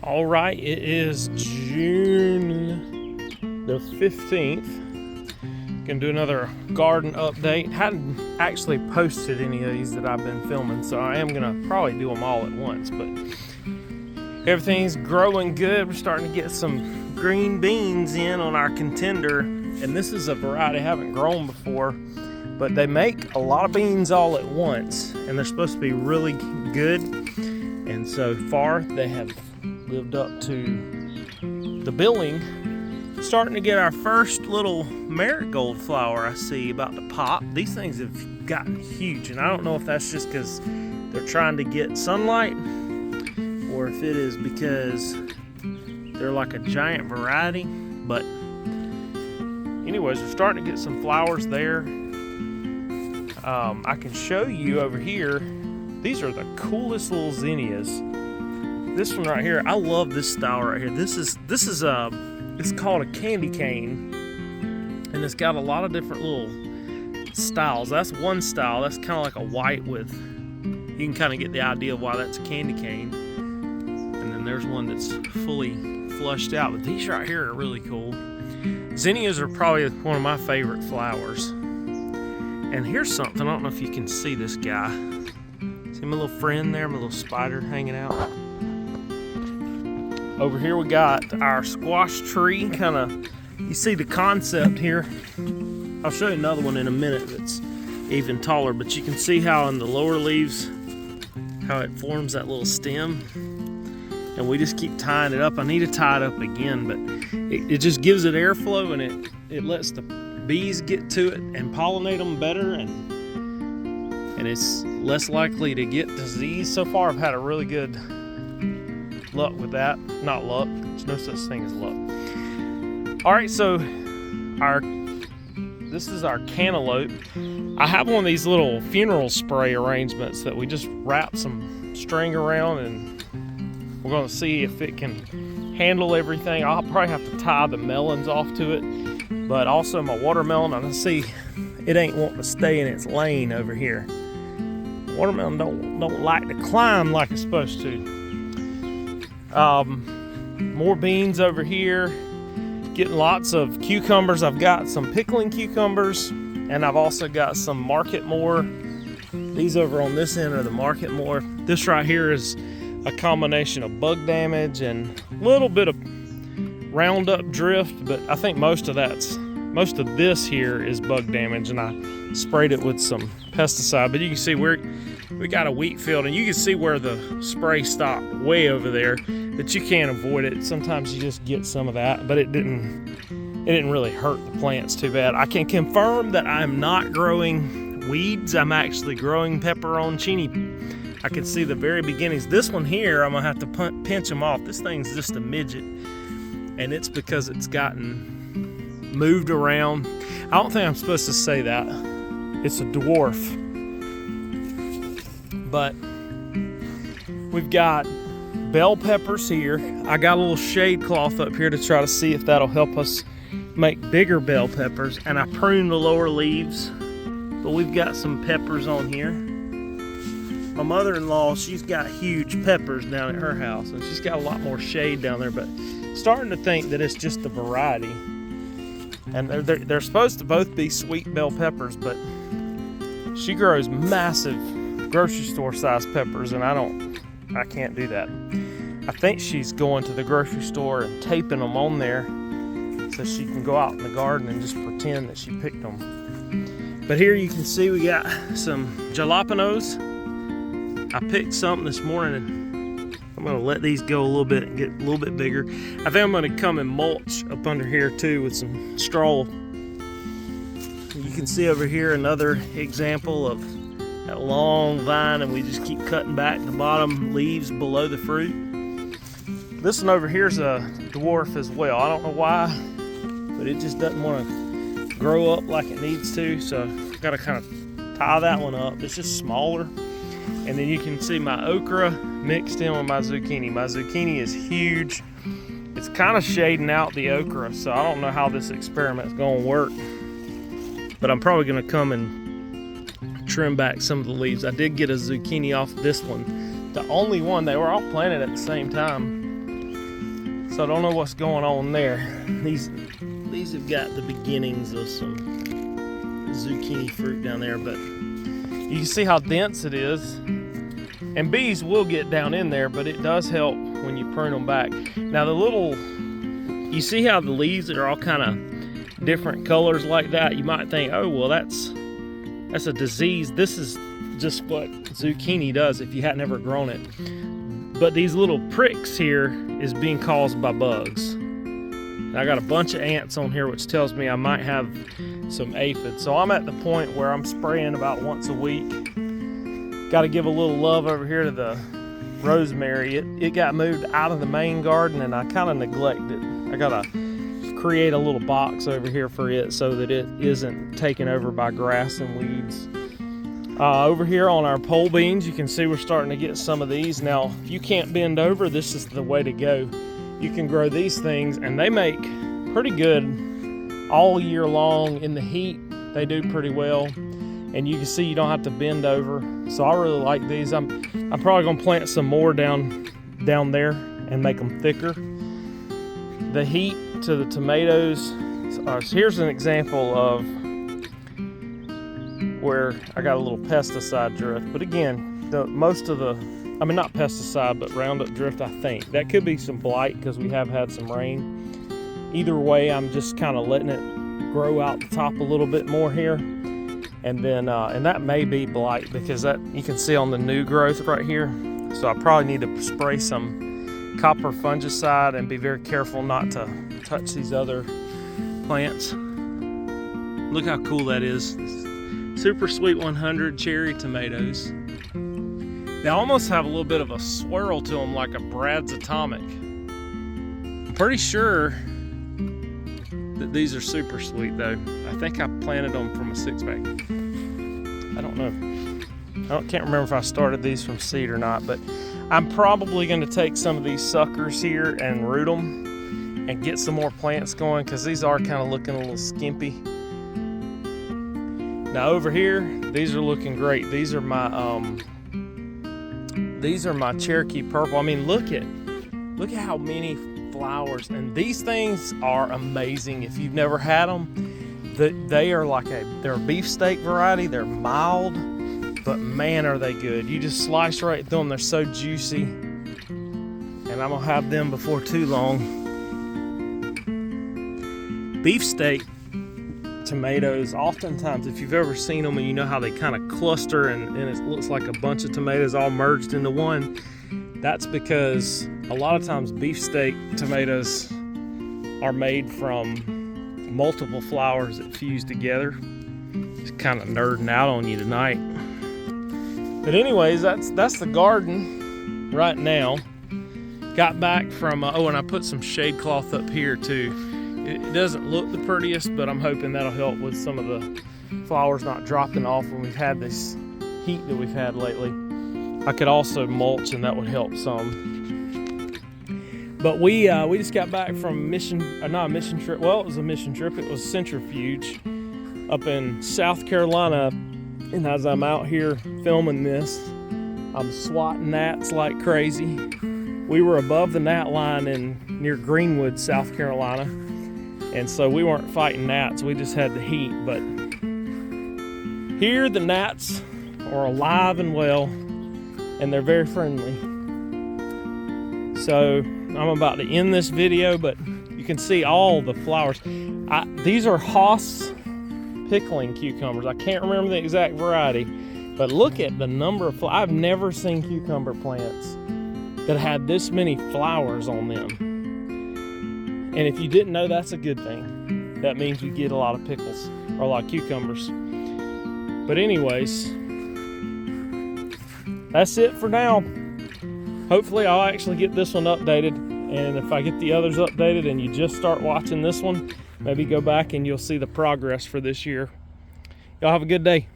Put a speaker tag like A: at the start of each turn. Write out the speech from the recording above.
A: All right, it is June the 15th. Gonna do another garden update. Hadn't actually posted any of these that I've been filming, so I am gonna probably do them all at once, but everything's growing good. We're starting to get some green beans in on our contender, and this is a variety I haven't grown before, but they make a lot of beans all at once, and they're supposed to be really good, and so far they have lived up to the billing. Starting to get our first little marigold flower I see about to pop. These things have gotten huge, and I don't know if that's just because they're trying to get sunlight or if it is because they're like a giant variety, but anyways, we're starting to get some flowers there. I can show you over here. These are the coolest little zinnias. This one right here, I love this style right here. This is it's called a candy cane, and it's got a lot of different little styles. That's one style. That's kind of like a white with, you can kind of get the idea of why that's a candy cane. And then there's one that's fully flushed out, but these right here are really cool. Zinnias are probably one of my favorite flowers. And here's something, I don't know if you can see this guy. See my little friend there, my little spider hanging out. Over here we got our squash tree, kind of, you see the concept here. I'll show you another one in a minute that's even taller, but you can see how in the lower leaves, how it forms that little stem. And we just keep tying it up. I need to tie it up again, but it just gives it airflow, and it lets the bees get to it and pollinate them better, and it's less likely to get disease. So far I've had a really good luck with that. Not luck, there's no such thing as luck. All right, so this is our cantaloupe. I have one of these little funeral spray arrangements that we just wrap some string around, and we're going to see if it can handle everything. I'll probably have to tie the melons off to it, but also my watermelon. I see it ain't wanting to stay in its lane over here. Watermelon don't like to climb like it's supposed to. More beans over here. Getting lots of cucumbers. I've got some pickling cucumbers, and I've also got some Marketmore. These over on this end are the Marketmore. This right here is a combination of bug damage and a little bit of Roundup drift, but I think most of this here is bug damage, and I sprayed it with some pesticide. But you can see we got a wheat field, and you can see where the spray stopped way over there, that you can't avoid it. Sometimes you just get some of that, but it didn't really hurt the plants too bad. I can confirm that I'm not growing weeds. I'm actually growing pepperoncini. I can see the very beginnings. This one here, I'm gonna have to pinch them off. This thing's just a midget, and it's because it's gotten moved around. I don't think I'm supposed to say that. It's a dwarf. But we've got bell peppers here. I got a little shade cloth up here to try to see if that'll help us make bigger bell peppers, and I pruned the lower leaves, but we've got some peppers on here. My mother-in-law, she's got huge peppers down at her house, and she's got a lot more shade down there, but starting to think that it's just the variety. And they're supposed to both be sweet bell peppers, but she grows massive grocery store size peppers, and I can't do that. I think she's going to the grocery store and taping them on there so she can go out in the garden and just pretend that she picked them. But here you can see we got some jalapenos. I picked something this morning, and I'm gonna let these go a little bit and get a little bit bigger. I think I'm gonna come and mulch up under here too with some straw. You can see over here another example of that long vine, and we just keep cutting back the bottom leaves below the fruit. This one over here is a dwarf as well. I don't know why, but it just doesn't want to grow up like it needs to, so I've got to kind of tie that one up. It's just smaller. And then you can see my okra mixed in with my zucchini. My zucchini is huge. It's kind of shading out the okra, so I don't know how this experiment's going to work, but I'm probably going to come and trim back some of the leaves. I did get a zucchini off this one, the only one. They were all planted at the same time. So I don't know what's going on there. These have got the beginnings of some zucchini fruit down there, but you can see how dense it is. And bees will get down in there, but it does help when you prune them back. Now you see how the leaves are all kind of different colors like that? You might think, oh, well, that's a disease. This is just what zucchini does if you hadn't ever grown it. But these little pricks here is being caused by bugs. I got a bunch of ants on here, which tells me I might have some aphids. So I'm at the point where I'm spraying about once a week. Got to give a little love over here to the rosemary. It got moved out of the main garden and I kind of neglected it. I got to create a little box over here for it so that it isn't taken over by grass and weeds. Over here on our pole beans, you can see we're starting to get some of these. Now, if you can't bend over, this is the way to go. You can grow these things and they make pretty good all year long. In the heat, they do pretty well. And you can see you don't have to bend over. So I really like these. I'm probably gonna plant some more down there and make them thicker. The heat to the tomatoes, here's an example of where I got a little pesticide drift. But again, not pesticide, but Roundup drift, I think. That could be some blight because we have had some rain. Either way, I'm just kind of letting it grow out the top a little bit more here. And then, and that may be blight because that you can see on the new growth right here. So I probably need to spray some copper fungicide and be very careful not to touch these other plants. Look how cool that is. Super Sweet 100 cherry tomatoes. They almost have a little bit of a swirl to them like a Brad's Atomic. I'm pretty sure that these are super sweet though. I think I planted them from a 6-pack. I don't know. I can't remember if I started these from seed or not, but I'm probably going to take some of these suckers here and root them and get some more plants going because these are kind of looking a little skimpy. Now over here, these are looking great. These are my Cherokee purple. I mean, look at how many flowers, and these things are amazing. If you've never had them, they are they're a beefsteak variety. They're mild, but man, are they good. You just slice right through them. They're so juicy, and I'm gonna have them before too long. Beefsteak tomatoes, oftentimes, if you've ever seen them and you know how they kind of cluster and it looks like a bunch of tomatoes all merged into one, that's because a lot of times beefsteak tomatoes are made from multiple flowers that fuse together. Just kind of nerding out on you tonight. But anyways, that's the garden right now. Got back from, and I put some shade cloth up here too. It doesn't look the prettiest, but I'm hoping that'll help with some of the flowers not dropping off when we've had this heat that we've had lately. I could also mulch and that would help some. But we just got back from not a mission trip. Well, it was a mission trip. It was Centrifuge up in South Carolina. And as I'm out here filming this, I'm swatting gnats like crazy. We were above the gnat line near Greenwood, South Carolina. And so we weren't fighting gnats, we just had the heat. But here the gnats are alive and well, and they're very friendly. So I'm about to end this video, but you can see all the flowers. These are Haas pickling cucumbers. I can't remember the exact variety, but look at the number of flowers. I've never seen cucumber plants that had this many flowers on them. And if you didn't know, that's a good thing. That means we get a lot of pickles, or a lot of cucumbers. But anyways, that's it for now. Hopefully I'll actually get this one updated. And if I get the others updated and you just start watching this one, maybe go back and you'll see the progress for this year. Y'all have a good day.